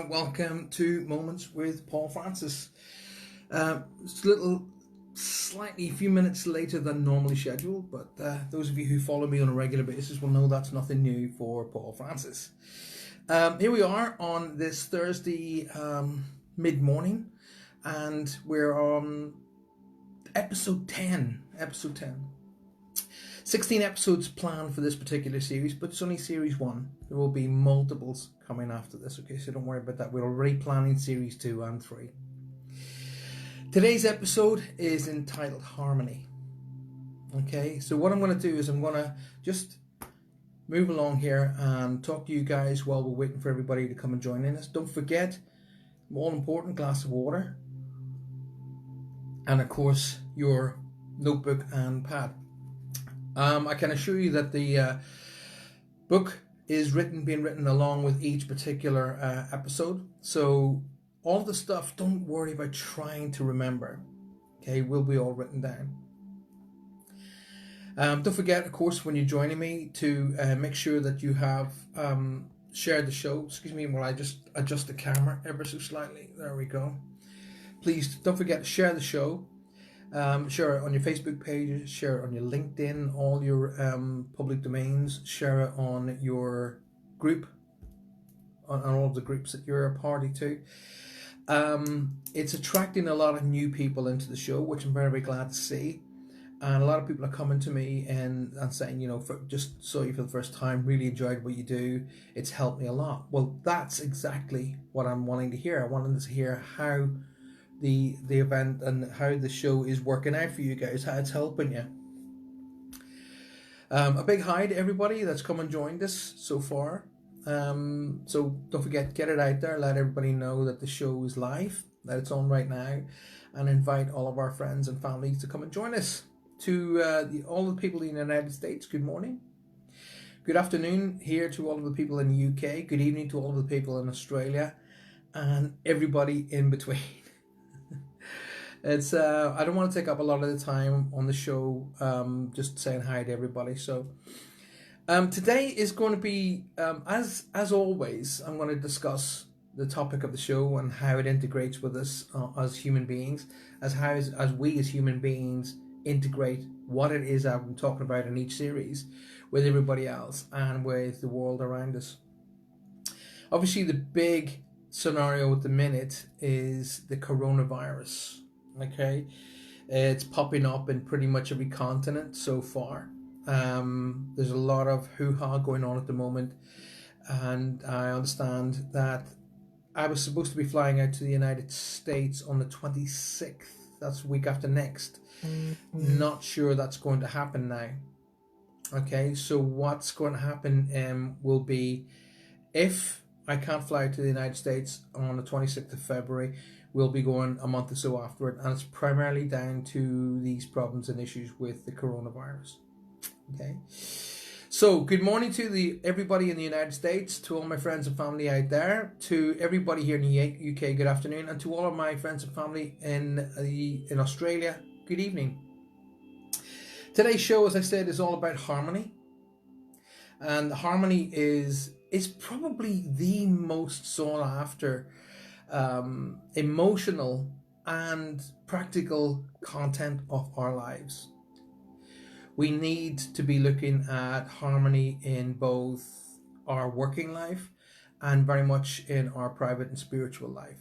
Welcome to Moments with Paul Francis. It's a little, slightly, a few minutes later than normally scheduled, but those of you who follow me on a regular basis will know that's nothing new for Paul Francis. Here we are on this Thursday mid-morning, and we're on episode 10. 16 episodes planned for this particular series, but it's only series 1. There will be multiples coming after this, okay, so don't worry about that. We're already planning series 2 and 3. Today's episode is entitled Harmony. Okay, so what I'm going to do is I'm going to just move along here and talk to you guys while we're waiting for everybody to come and join in us. Don't forget, all important, glass of water, and of course your notebook and pad. I can assure you that the book is being written along with each particular episode. So all the stuff, don't worry about trying to remember. Okay, will be all written down. Don't forget, of course, when you're joining me, to make sure that you have shared the show. Excuse me while I just adjust the camera ever so slightly. There we go. Please don't forget to share the show. Share it on your Facebook page, share it on your LinkedIn, all your public domains, share it on your group, on all of the groups that you're a party to. It's attracting a lot of new people into the show, which I'm very, very glad to see. And a lot of people are coming to me and saying, just saw you for the first time, really enjoyed what you do. It's helped me a lot. Well, that's exactly what I'm wanting to hear. I wanted to hear how the event and how the show is working out for you guys, how it's helping you. A big hi to everybody that's come and joined us so far. So don't forget, get it out there, let everybody know that the show is live, that it's on right now, and invite all of our friends and families to come and join us. To all the people in the United States, good morning. Good afternoon here to all of the people in the UK. Good evening to all of the people in Australia, and everybody in between. It's I don't want to take up a lot of the time on the show, just saying hi to everybody. So today is going to be, as always, I'm going to discuss the topic of the show and how it integrates with us as human beings, as we as human beings integrate what it is I've been talking about in each series with everybody else and with the world around us. Obviously, the big scenario at the minute is the coronavirus. Okay, it's popping up in pretty much every continent so far. There's a lot of hoo-ha going on at the moment, and I understand that I was supposed to be flying out to the United States on the 26th. That's the week after next. Not sure that's going to happen now. Okay, so what's going to happen will be, if I can't fly to the United States on the 26th of February, we'll be going a month or so after it, and it's primarily down to these problems and issues with the coronavirus. Okay, so good morning to everybody in the United States, to all my friends and family out there, to everybody here in the UK, good afternoon, and to all of my friends and family in Australia, good evening. Today's show, as I said, is all about harmony, and harmony is probably the most sought after emotional and practical content of our lives. We need to be looking at harmony in both our working life and very much in our private and spiritual life.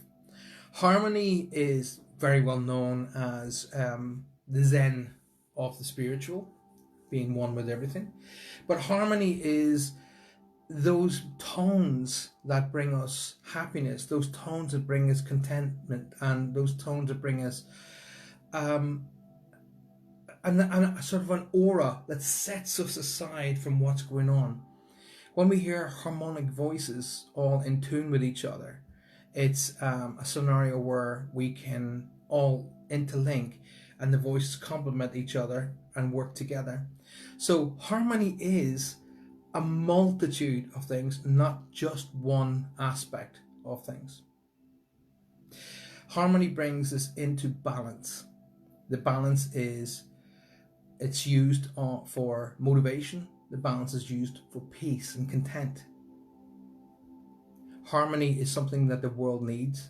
Harmony is very well known as the Zen of the spiritual, being one with everything. But harmony is those tones that bring us happiness, those tones that bring us contentment, and those tones that bring us and a sort of an aura that sets us aside from what's going on. When we hear harmonic voices all in tune with each other, it's a scenario where we can all interlink and the voices complement each other and work together. So harmony is a multitude of things, not just one aspect of things. Harmony brings us into balance. The balance is, it's used for motivation. The balance is used for peace and content. Harmony is something that the world needs.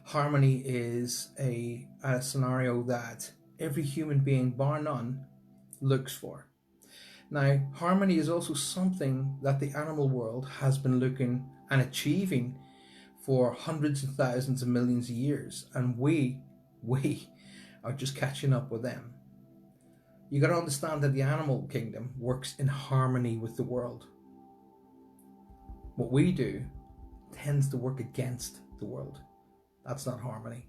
Harmony is a scenario that every human being, bar none, looks for. Now, harmony is also something that the animal world has been looking and achieving for hundreds of thousands of millions of years, and we are just catching up with them. You got to understand that the animal kingdom works in harmony with the world. What we do tends to work against the world. That's not harmony.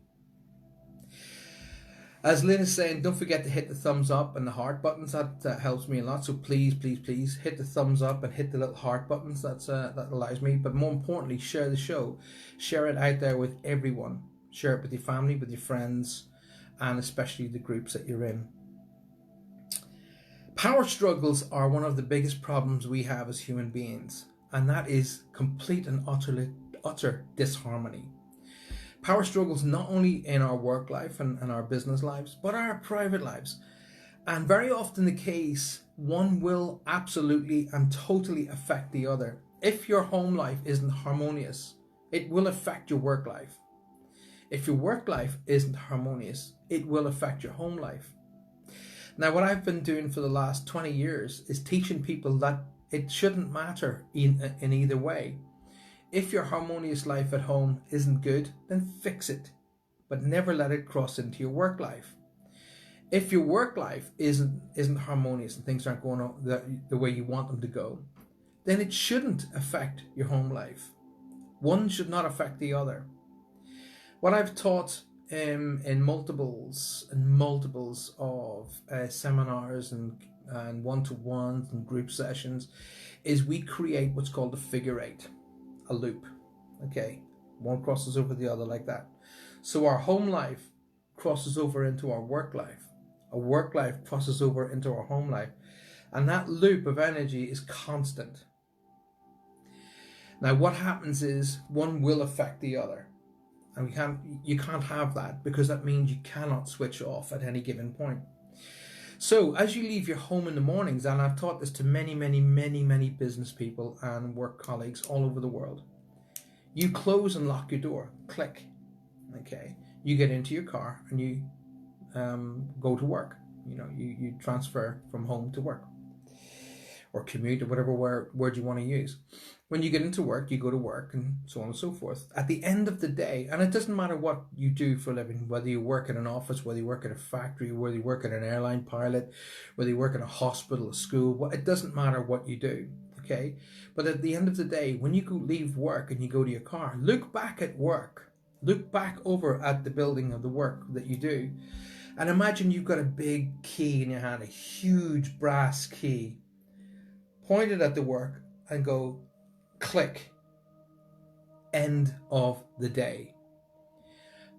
As Lynn is saying, don't forget to hit the thumbs up and the heart buttons. That helps me a lot. So please hit the thumbs up and hit the little heart buttons. That allows me. But more importantly, share the show. Share it out there with everyone. Share it with your family, with your friends, and especially the groups that you're in. Power struggles are one of the biggest problems we have as human beings, and that is complete and utter disharmony. Power struggles not only in our work life and our business lives, but our private lives. And very often the case, one will absolutely and totally affect the other. If your home life isn't harmonious, it will affect your work life. If your work life isn't harmonious, it will affect your home life. Now, what I've been doing for the last 20 years is teaching people that it shouldn't matter in either way. If your harmonious life at home isn't good, then fix it, but never let it cross into your work life. If your work life isn't harmonious and things aren't going on the way you want them to go, then it shouldn't affect your home life. One should not affect the other. What I've taught in multiples of seminars and one-to-ones and group sessions is we create what's called a figure eight. A loop. Okay, one crosses over the other like that. So our home life crosses over into our work life. Our work life crosses over into our home life, and that loop of energy is constant. Now, what happens is one will affect the other, and you can't have that, because that means you cannot switch off at any given point. So as you leave your home in the mornings, and I've taught this to many business people and work colleagues all over the world, you close and lock your door. Click. Okay. You get into your car and you go to work. You transfer from home to work, or commute, or whatever word you want to use. When you get into work, you go to work, and so on and so forth. At the end of the day, and it doesn't matter what you do for a living, whether you work in an office, whether you work at a factory, whether you work at an airline pilot, whether you work in a hospital, a school, it doesn't matter what you do, okay? But at the end of the day, when you leave work and you go to your car, look back at work. Look back over at the building of the work that you do, and imagine you've got a big key in your hand, a huge brass key. Point it at the work and go, click. End of the day.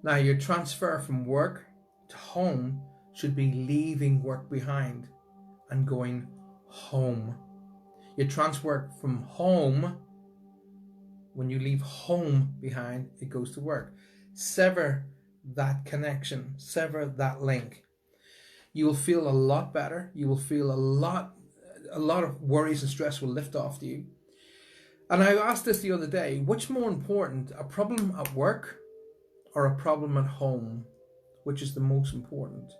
Now, your transfer from work to home should be leaving work behind and going home. Your transfer from home, when you leave home behind, it goes to work. Sever that connection, sever that link. You will feel a lot better. You will feel a lot of worries and stress will lift off you. And I asked this the other day, what's more important, a problem at work or a problem at home? Which is the most important?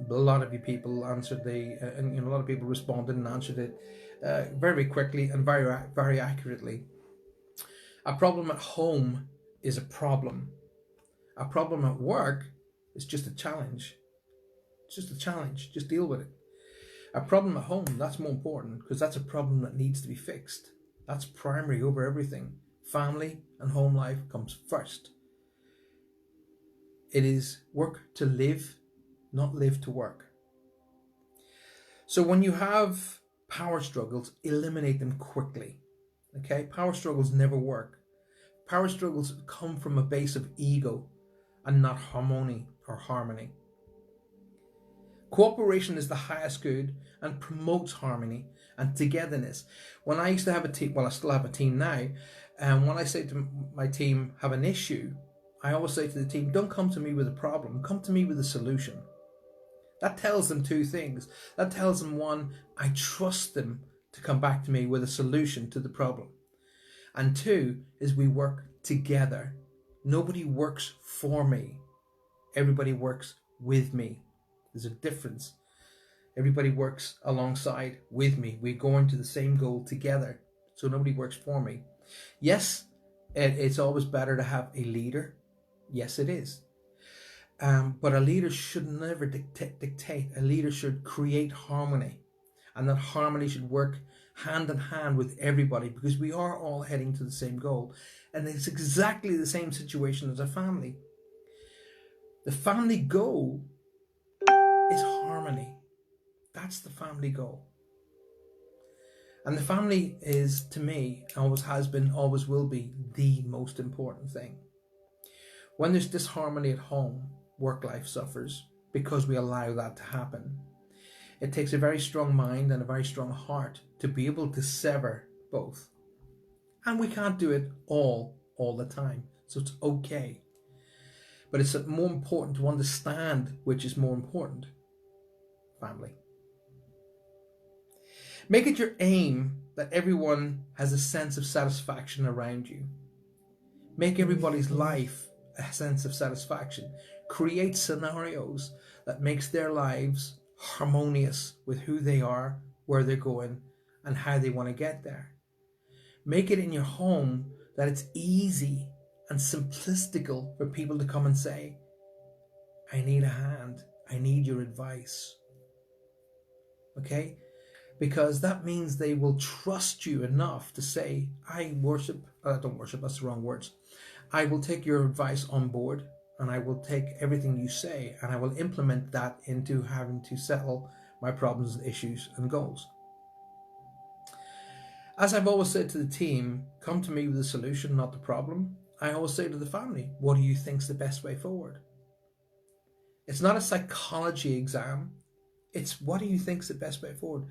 A lot of you people answered and a lot of people responded and answered it very quickly and very accurately. A problem at home is a problem. A problem at work is just a challenge. It's just a challenge. Just deal with it. A problem at home, that's more important, because that's a problem that needs to be fixed. That's primary over everything. Family and home life comes first. It is work to live, not live to work. So when you have power struggles, eliminate them quickly. Okay? Power struggles never work. Power struggles come from a base of ego and not harmony or harmony. Cooperation is the highest good and promotes harmony and togetherness. When I used to have a team, well, I still have a team now, and when I say to my team, have an issue, I always say to the team, don't come to me with a problem, come to me with a solution. That tells them two things. That tells them, one, I trust them to come back to me with a solution to the problem. And two is we work together. Nobody works for me. Everybody works with me. There's a difference. Everybody works alongside with me. We're going to the same goal together. So nobody works for me. Yes, it's always better to have a leader. Yes, it is. But a leader should never dictate. A leader should create harmony. And that harmony should work hand in hand with everybody, because we are all heading to the same goal. And it's exactly the same situation as a family. The family goal is harmony. That's the family goal. And the family is, to me, always has been, always will be, the most important thing. When there's disharmony at home, work life suffers because we allow that to happen. It takes a very strong mind and a very strong heart to be able to sever both. And we can't do it all the time. So it's okay. But it's more important to understand which is more important. Family. Make it your aim that everyone has a sense of satisfaction around you. Make everybody's life a sense of satisfaction. Create scenarios that makes their lives harmonious with who they are, where they're going, and how they want to get there. Make it in your home that it's easy and simplistical for people to come and say, I need a hand, I need your advice. Okay? Because that means they will trust you enough to say, don't worship, that's the wrong words. I will take your advice on board, and I will take everything you say, and I will implement that into having to settle my problems, issues, and goals. As I've always said to the team, come to me with a solution, not the problem. I always say to the family, what do you think's the best way forward? It's not a psychology exam. It's what do you think's the best way forward?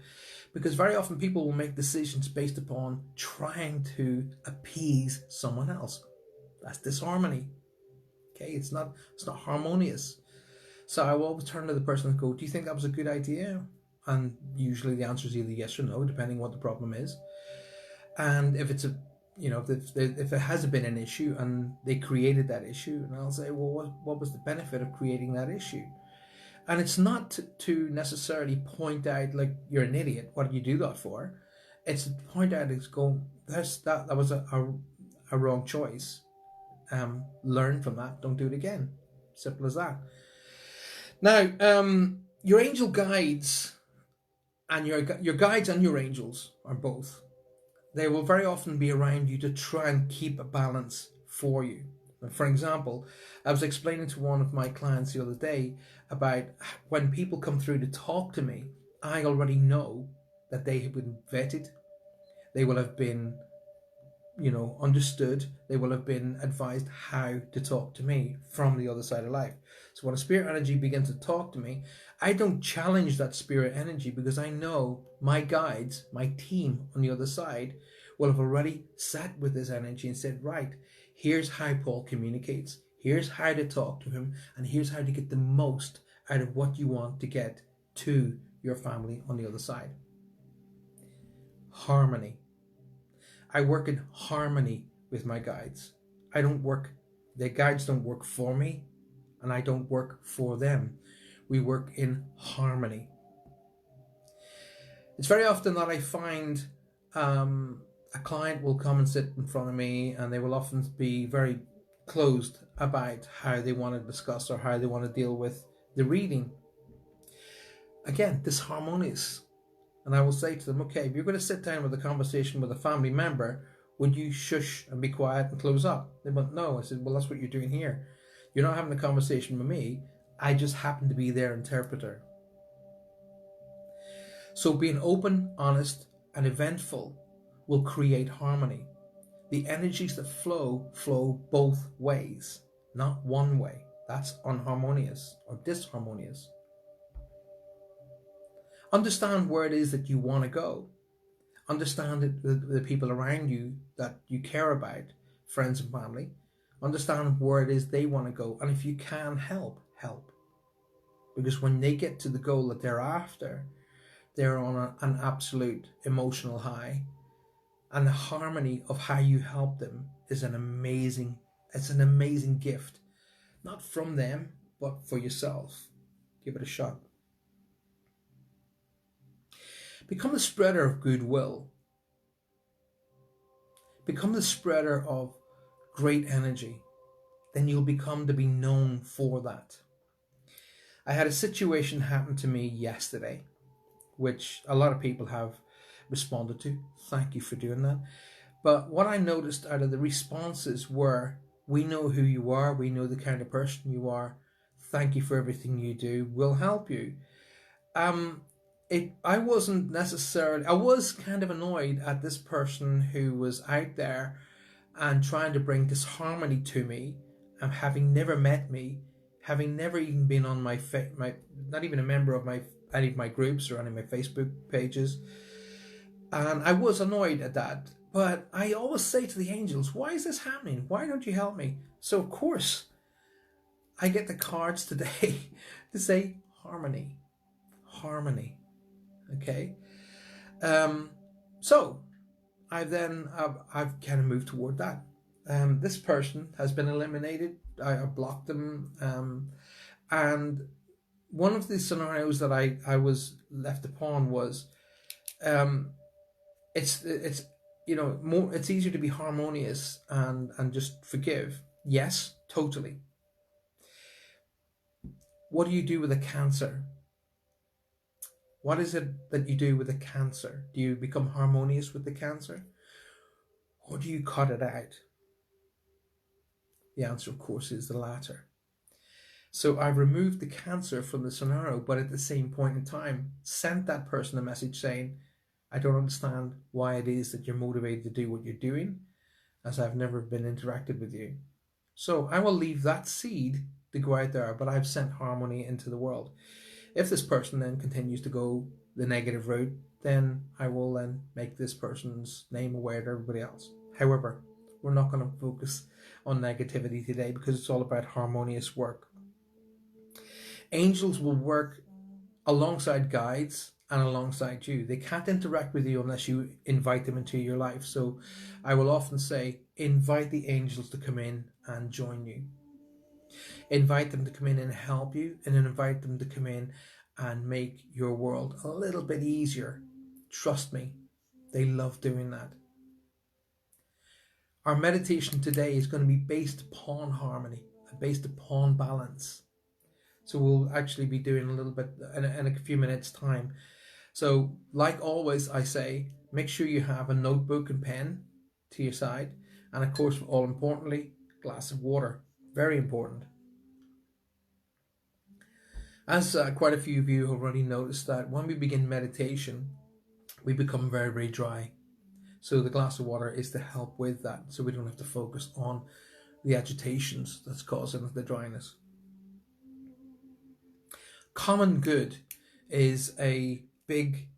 Because very often people will make decisions based upon trying to appease someone else. That's disharmony. Okay, it's not harmonious. So I will always turn to the person and go, do you think that was a good idea? And usually the answer is either yes or no, depending what the problem is. And if it's if it has been an issue and they created that issue, and I'll say, well, what was the benefit of creating that issue? And it's not to necessarily point out like you're an idiot. What did you do that for? It's to point out, that was a wrong choice. Learn from that. Don't do it again. Simple as that. Now, your angel guides and your guides and your angels are both. They will very often be around you to try and keep a balance for you. And for example, I was explaining to one of my clients the other day about when people come through to talk to me, I already know that they have been vetted. They will have been, understood. They will have been advised how to talk to me from the other side of life. So when a spirit energy begins to talk to me, I don't challenge that spirit energy, because I know my guides, my team on the other side, will have already sat with this energy and said, right, here's how Paul communicates. Here's how to talk to him. And here's how to get the most out of what you want to get to your family on the other side. Harmony. I work in harmony with my guides. The guides don't work for me, and I don't work for them. We work in harmony. It's very often that I find a client will come and sit in front of me, and they will often be very closed about how they want to discuss or how they want to deal with the reading. Again, disharmonious. And I will say to them, okay, if you're going to sit down with a conversation with a family member, would you shush and be quiet and close up? They went, no. I said, well, that's what you're doing here. You're not having a conversation with me. I just happen to be their interpreter. So being open, honest, and eventful will create harmony. The energies that flow both ways, not one way. That's unharmonious or disharmonious. Understand where it is that you want to go. Understand the people around you that you care about, friends and family. Understand where it is they want to go. And if you can help. Because when they get to the goal that they're after, they're on an absolute emotional high. and the harmony of how you help them is an amazing gift, not from them, but for yourself. Give it a shot. Become the spreader of goodwill. Become the spreader of great energy. Then you'll become to be known for that. I had a situation happen to me yesterday, which a lot of people have responded to. Thank you for doing that. But what I noticed out of the responses were, we know who you are, we know the kind of person you are, thank you for everything you do, we'll help you. I was kind of annoyed at this person who was out there and trying to bring disharmony to me, and having never met me, having never even been on my not even a member of any of my groups or any of my Facebook pages. And I was annoyed at that. But I always say to the angels, why is this happening? Why don't you help me? So of course, I get the cards today to say harmony. Harmony. Okay? So I've kind of moved toward that. This person has been eliminated. I blocked them. And one of the scenarios that I was left upon was, it's it's easier to be harmonious and just forgive. Yes, totally. What do you do with a cancer? What is it that you do with a cancer? Do you become harmonious with the cancer? Or do you cut it out? The answer, of course, is the latter. So I've removed the cancer from the scenario, but at the same point in time, sent that person a message saying, I don't understand why it is that you're motivated to do what you're doing, as I've never been interacted with you. So I will leave that seed to go out there, but I've sent harmony into the world. If this person then continues to go the negative route, then I will then make this person's name aware to everybody else. However, we're not going to focus on negativity today because it's all about harmonious work. Angels will work alongside guides and alongside you. They can't interact with you unless you invite them into your life. So I will often say, invite the angels to come in and join you. Invite them to come in and help you, and invite them to come in and make your world a little bit easier. Trust me, they love doing that. Our meditation today is going to be based upon harmony, based upon balance. So we'll actually be doing a little bit in a few minutes time. So like always, I say, make sure you have a notebook and pen to your side. And of course, all importantly, a glass of water. Very important. As quite a few of you have already noticed, that when we begin meditation, we become very, very dry. So the glass of water is to help with that, so we don't have to focus on the agitations that's causing the dryness. Common good is a big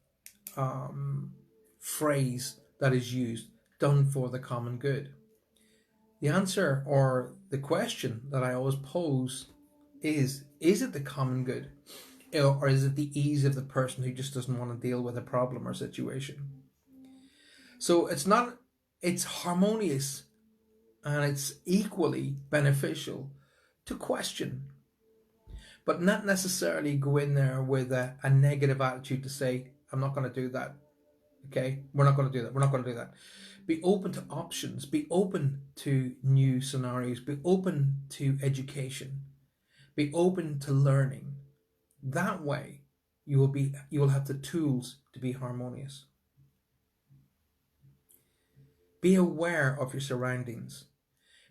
phrase that is used, done for the common good. The answer, or the question that I always pose, is it the common good? Or is it the ease of the person who just doesn't want to deal with a problem or situation? So it's harmonious, and it's equally beneficial to question, but not necessarily go in there with a negative attitude to say, I'm not going to do that. Okay, we're not going to do that. We're not going to do that. Be open to options. Be open to new scenarios. Be open to education. Be open to learning. That way, you will have the tools to be harmonious. Be aware of your surroundings.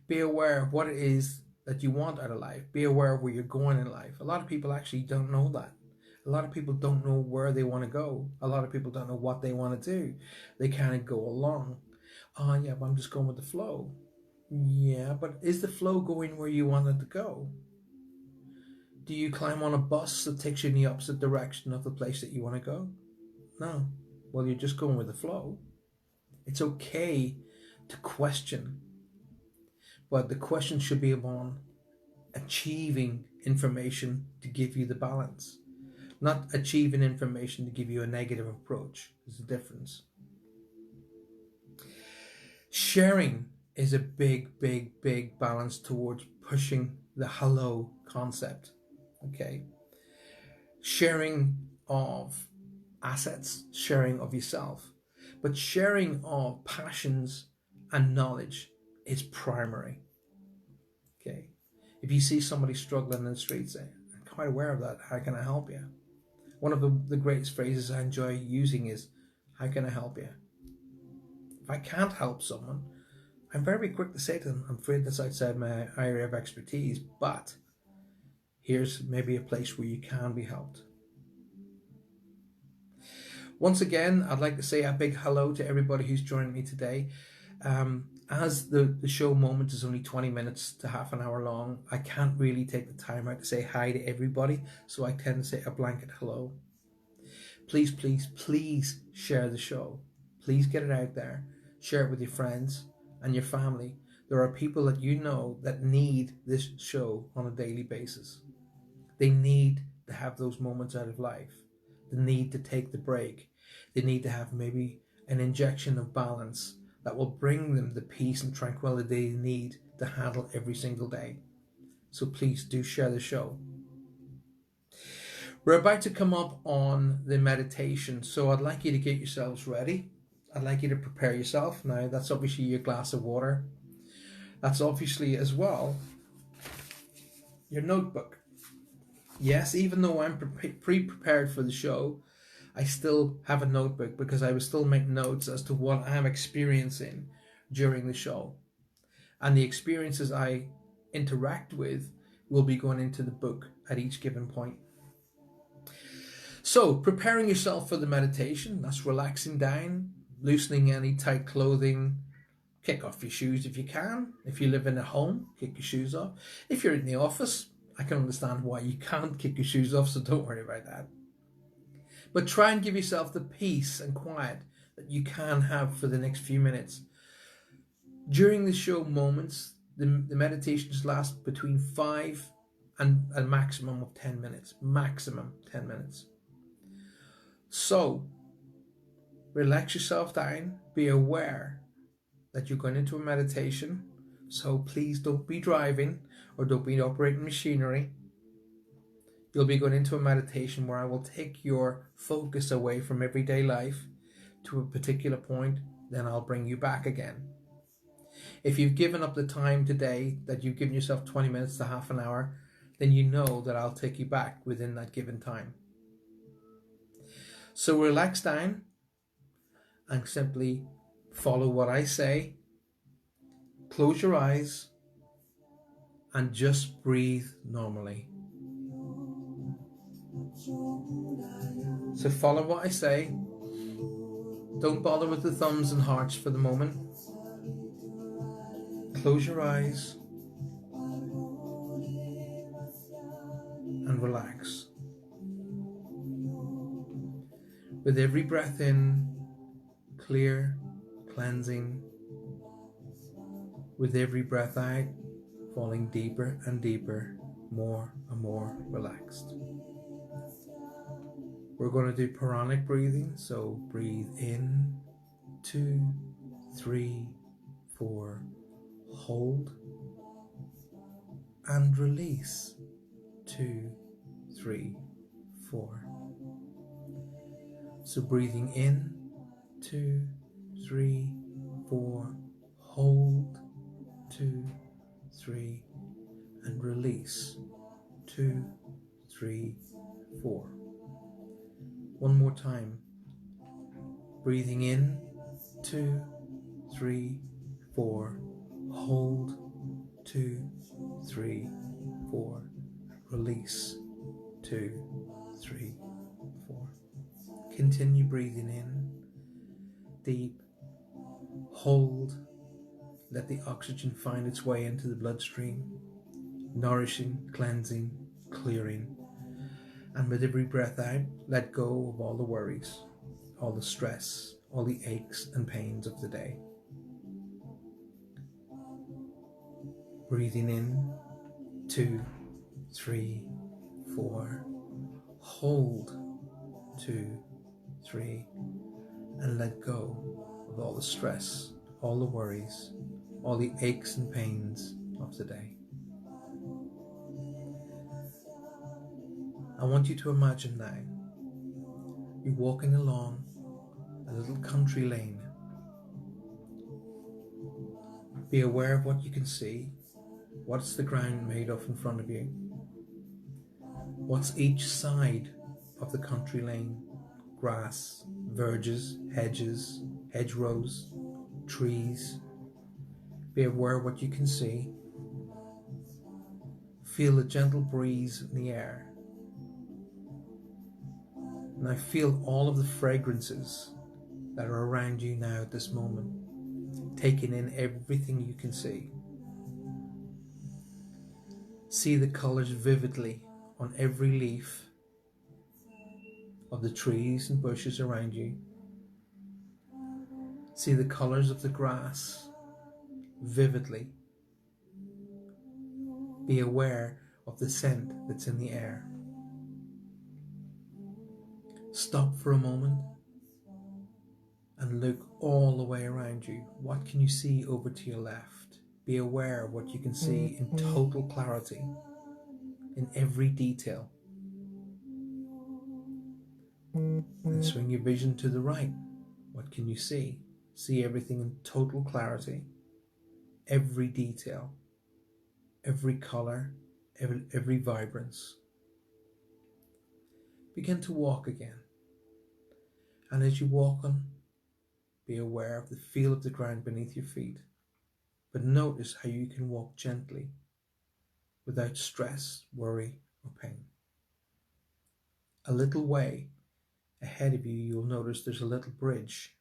Be aware of what it is that you want out of life. Be aware of where you're going in life. A lot of people actually don't know that. A lot of people don't know where they want to go. A lot of people don't know what they want to do. They kind of go along. Oh yeah, but I'm just going with the flow. Yeah, but is the flow going where you want it to go? Do you climb on a bus that takes you in the opposite direction of the place that you want to go? No. Well, you're just going with the flow. It's okay to question, but the question should be upon achieving information to give you the balance, not achieving information to give you a negative approach. There's a difference. Sharing is a big, big, big balance towards pushing the hello concept. Okay. Sharing of assets, sharing of yourself, but sharing of passions and knowledge is primary. Okay. If you see somebody struggling in the streets, say, I'm quite aware of that. How can I help you? One of the greatest phrases I enjoy using is, how can I help you? If I can't help someone, I'm very quick to say to them, I'm afraid that's outside my area of expertise, but here's maybe a place where you can be helped. Once again, I'd like to say a big hello to everybody who's joined me today. As the show moment is only 20 minutes to half an hour long, I can't really take the time out to say hi to everybody, so I tend to say a blanket hello. Please, please, please share the show. Please get it out there. Share it with your friends and your family. There are people that you know that need this show on a daily basis. They need to have those moments out of life. They need to take the break. They need to have maybe an injection of balance that will bring them the peace and tranquility they need to handle every single day. So please do share the show. We're about to come up on the meditation, so I'd like you to get yourselves ready. I'd like you to prepare yourself. Now, that's obviously your glass of water. That's obviously as well your notebook. Yes, even though I'm pre-prepared for the show, I still have a notebook because I will still make notes as to what I'm experiencing during the show. And the experiences I interact with will be going into the book at each given point. So, preparing yourself for the meditation, that's relaxing down, loosening any tight clothing, kick off your shoes if you can. If you live in a home, kick your shoes off. If you're in the office, I can understand why you can't kick your shoes off, so don't worry about that. But try and give yourself the peace and quiet that you can have for the next few minutes. During the show moments, the meditations last between 5 and a maximum of 10 minutes. Maximum 10 minutes. So, relax yourself down. Be aware that you're going into a meditation. So please don't be driving or don't be operating machinery. You'll be going into a meditation where I will take your focus away from everyday life to a particular point, then I'll bring you back again. If you've given up the time today, that you've given yourself 20 minutes to half an hour, then you know that I'll take you back within that given time. So relax down and simply follow what I say. Close your eyes and just breathe normally. So follow what I say. Don't bother with the thumbs and hearts for the moment. Close your eyes and relax. With every breath in, clear, cleansing. With every breath out, falling deeper and deeper, more and more relaxed. We're going to do Pranic breathing, so breathe in, 2, 3, 4, hold, and release, 2, 3, 4. So breathing in, 2, 3, 4, hold, 2, 3, and release, 2, 3, 4. One more time. Breathing in, 2, 3, 4, hold, 2, 3, 4, release, 2, 3, 4. Continue breathing in, deep, hold, let the oxygen find its way into the bloodstream, nourishing, cleansing, clearing. And with every breath out, let go of all the worries, all the stress, all the aches and pains of the day. Breathing in, 2, 3, 4, hold, 2, 3, and let go of all the stress, all the worries, all the aches and pains of the day. I want you to imagine now you're walking along a little country lane. Be aware of what you can see. What's the ground made of in front of you? What's each side of the country lane? Grass, verges, hedges, hedgerows, trees. Be aware of what you can see. Feel the gentle breeze in the air. Now feel all of the fragrances that are around you now at this moment, taking in everything you can see. See the colours vividly on every leaf of the trees and bushes around you. See the colours of the grass vividly. Be aware of the scent that's in the air. Stop for a moment and look all the way around you. What can you see over to your left? Be aware of what you can see in total clarity, in every detail. And swing your vision to the right. What can you see? See everything in total clarity, every detail, every colour, every vibrance. Begin to walk again. And as you walk on, be aware of the feel of the ground beneath your feet. But notice how you can walk gently, without stress, worry, or pain. A little way ahead of you, you'll notice there's a little bridge,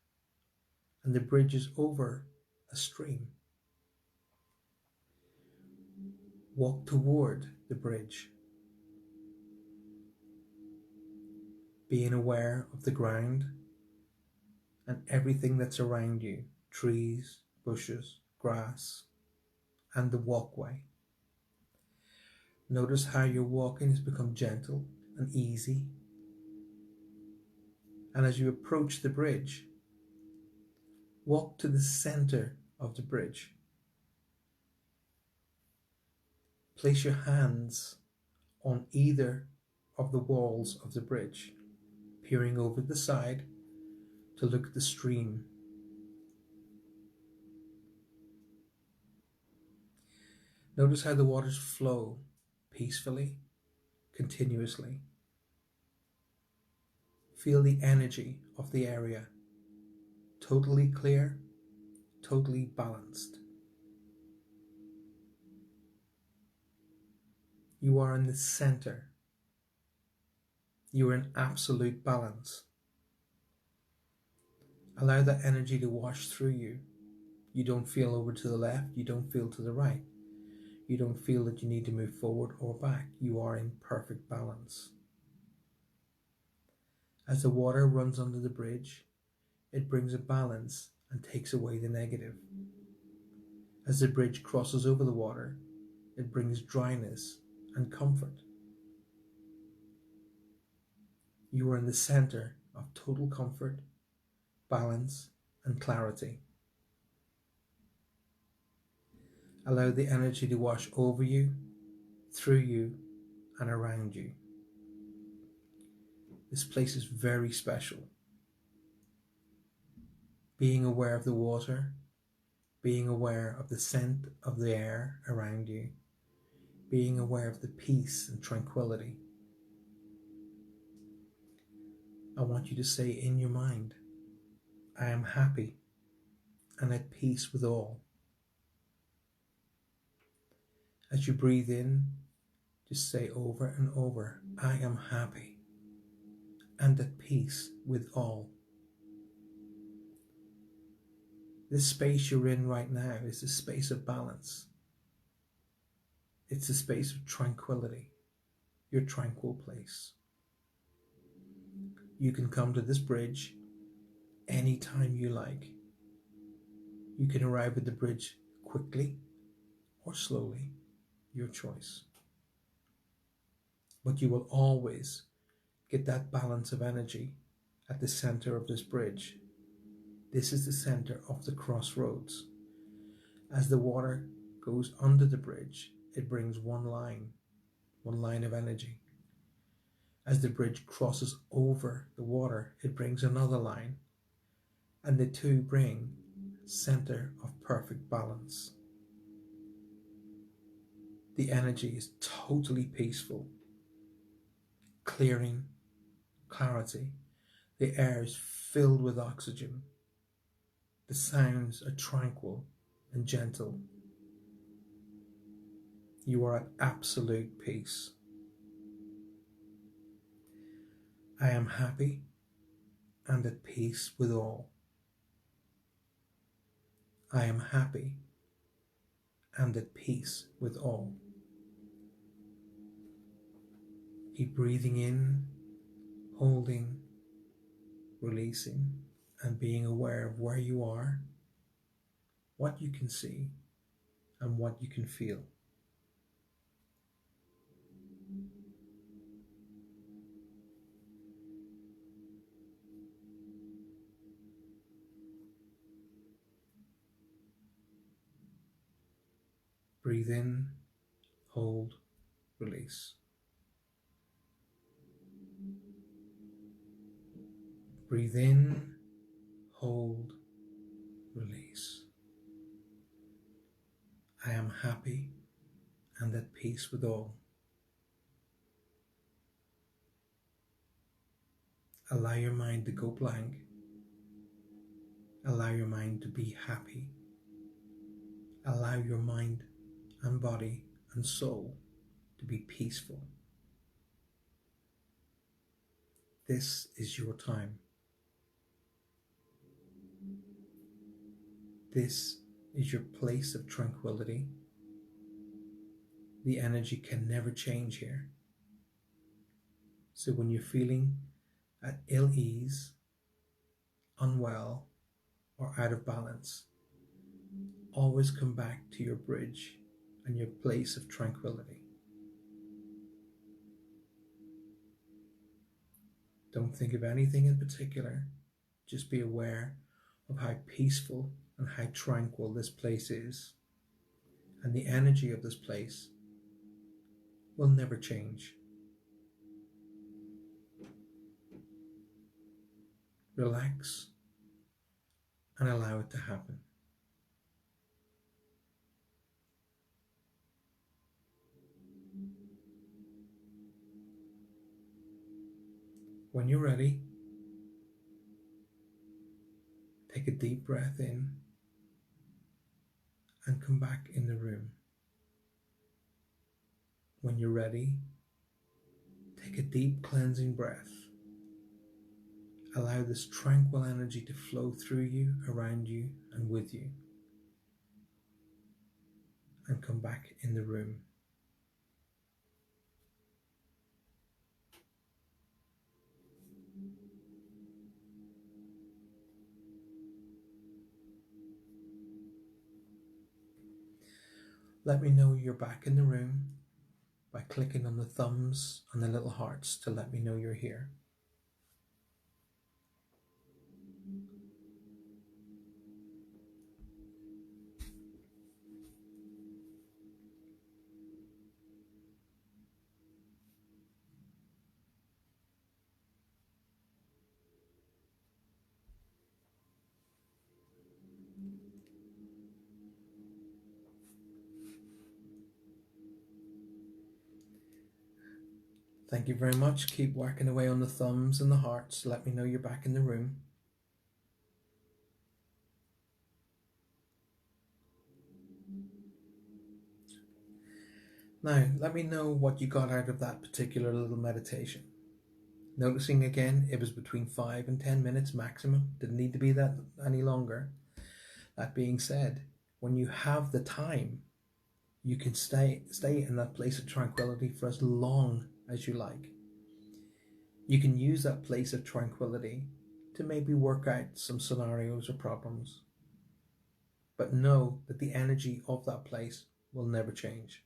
and the bridge is over a stream. Walk toward the bridge, being aware of the ground and everything that's around you, trees, bushes, grass, and the walkway. Notice how your walking has become gentle and easy. And as you approach the bridge, walk to the center of the bridge. Place your hands on either of the walls of the bridge, peering over the side to look at the stream. Notice how the waters flow peacefully, continuously. Feel the energy of the area, totally clear, totally balanced. You are in the center. You are in absolute balance. Allow that energy to wash through you. You don't feel over to the left, you don't feel to the right. You don't feel that you need to move forward or back. You are in perfect balance. As the water runs under the bridge, it brings a balance and takes away the negative. As the bridge crosses over the water, it brings dryness and comfort. You are in the center of total comfort, balance, and clarity. Allow the energy to wash over you, through you, and around you. This place is very special. Being aware of the water, being aware of the scent of the air around you, being aware of the peace and tranquility. I want you to say in your mind, I am happy and at peace with all. As you breathe in, just say over and over, I am happy and at peace with all. This space you're in right now is a space of balance. It's a space of tranquility, your tranquil place. You can come to this bridge anytime you like. You can arrive at the bridge quickly or slowly, your choice. But you will always get that balance of energy at the center of this bridge. This is the center of the crossroads. As the water goes under the bridge, it brings one line of energy. As the bridge crosses over the water, it brings another line, and the two bring center of perfect balance. The energy is totally peaceful, clearing, clarity. The air is filled with oxygen. The sounds are tranquil and gentle. You are at absolute peace. I am happy and at peace with all. I am happy and at peace with all. Keep breathing in, holding, releasing, and being aware of where you are, what you can see, and what you can feel. Breathe in, hold, release. Breathe in, hold, release. I am happy and at peace with all. Allow your mind to go blank. Allow your mind to be happy. Allow your mind and body and soul to be peaceful. This is your time. This is your place of tranquility. The energy can never change here. So when you're feeling at ill ease, unwell, or out of balance, always come back to your bridge and your place of tranquility. Don't think of anything in particular. Just be aware of how peaceful and how tranquil this place is. And the energy of this place will never change. Relax and allow it to happen. When you're ready, take a deep breath in and come back in the room. When you're ready, take a deep cleansing breath. Allow this tranquil energy to flow through you, around you, and with you. And come back in the room. Let me know you're back in the room by clicking on the thumbs and the little hearts to let me know you're here. Thank you very much. Keep working away on the thumbs and the hearts. Let me know you're back in the room. Now, let me know what you got out of that particular little meditation. Noticing again, it was between 5 and 10 minutes maximum. Didn't need to be that any longer. That being said, when you have the time, you can stay in that place of tranquility for as long as you like. You can use that place of tranquility to maybe work out some scenarios or problems. But know that the energy of that place will never change.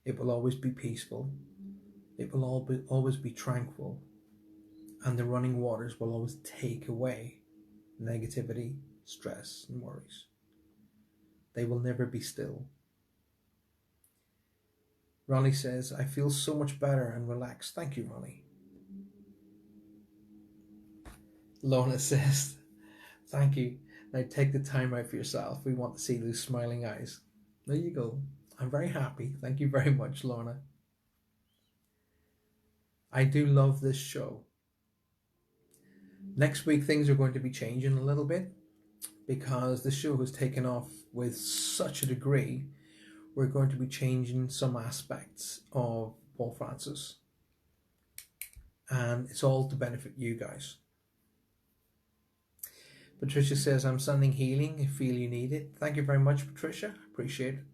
It will always be peaceful. It will always be tranquil. And the running waters will always take away negativity, stress, and worries. They will never be still. Ronnie says, I feel so much better and relaxed. Thank you, Ronnie. Lorna says, thank you. Now take the time out for yourself. We want to see those smiling eyes. There you go. I'm very happy. Thank you very much, Lorna. I do love this show. Next week, things are going to be changing a little bit because the show has taken off with such a degree. We're going to be changing some aspects of Paul Francis. And it's all to benefit you guys. Patricia says, I'm sending healing. I feel you need it. Thank you very much, Patricia. Appreciate it.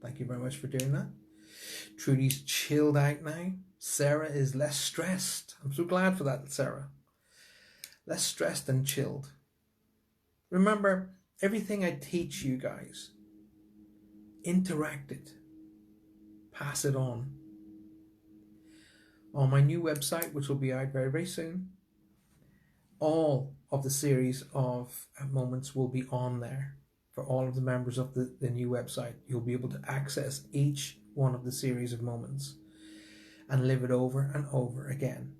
Thank you very much for doing that. Trudy's chilled out now. Sarah is less stressed. I'm so glad for that, Sarah. Less stressed and chilled. Remember, everything I teach you guys, interact it. Pass it on. On my new website, which will be out very, very soon, all of the series of moments will be on there. For all of the members of the new website, you'll be able to access each one of the series of moments and live it over and over again.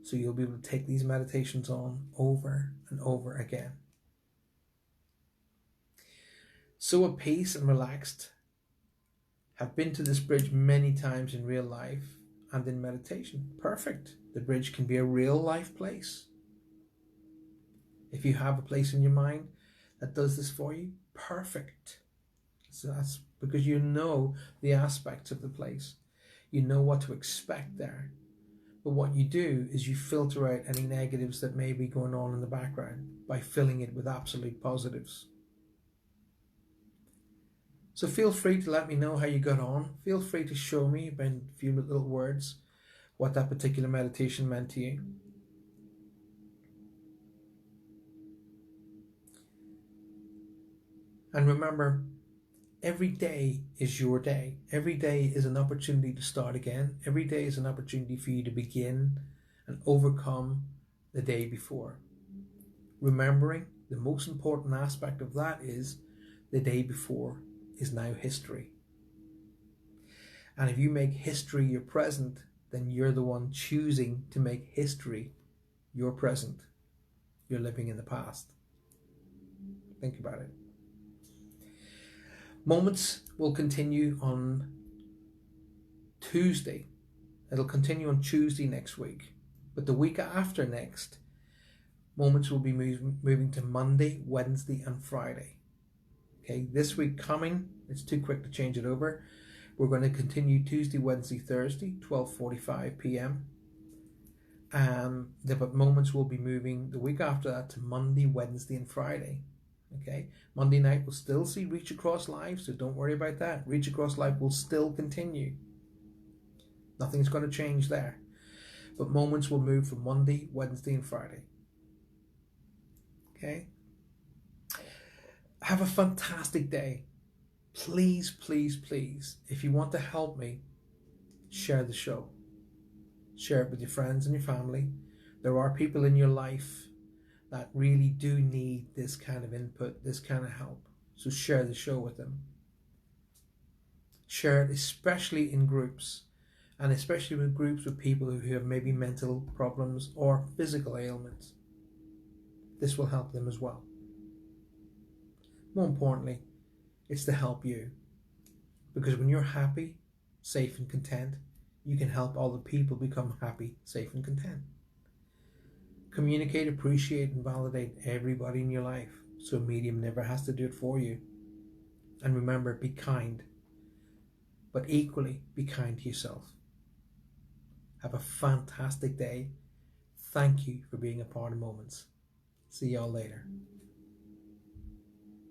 So you'll be able to take these meditations on over and over again. So at peace and relaxed. Have been to this bridge many times in real life and in meditation. Perfect. The bridge can be a real life place. If you have a place in your mind that does this for you, perfect. So that's because you know the aspects of the place. You know what to expect there. But what you do is you filter out any negatives that may be going on in the background by filling it with absolute positives. So feel free to let me know how you got on. Feel free to show me by a few little words what that particular meditation meant to you. And remember, every day is your day. Every day is an opportunity to start again. Every day is an opportunity for you to begin and overcome the day before. Remembering the most important aspect of that is the day before is now history. And if you make history your present, then you're the one choosing to make history your present. You're living in the past. Think about it. Moments will continue on Tuesday. It'll continue on Tuesday next week. But the week after next, Moments will be moving to Monday, Wednesday and Friday. Okay, this week coming, it's too quick to change it over. We're going to continue Tuesday, Wednesday, Thursday, 12:45 p.m. But Moments will be moving the week after that to Monday, Wednesday and Friday. Okay, Monday night we'll still see Reach Across Live, so don't worry about that. Reach Across Live will still continue. Nothing's going to change there. But Moments will move from Monday, Wednesday and Friday. Okay? Have a fantastic day. Please, please, please, if you want to help me, share the show. Share it with your friends and your family. There are people in your life that really do need this kind of input, this kind of help. So share the show with them. Share it especially in groups, and especially with groups with people who have maybe mental problems or physical ailments. This will help them as well. More importantly, it's to help you. Because when you're happy, safe and content, you can help other people become happy, safe and content. Communicate, appreciate and validate everybody in your life so a medium never has to do it for you. And remember, be kind. But equally, be kind to yourself. Have a fantastic day. Thank you for being a part of Moments. See y'all later.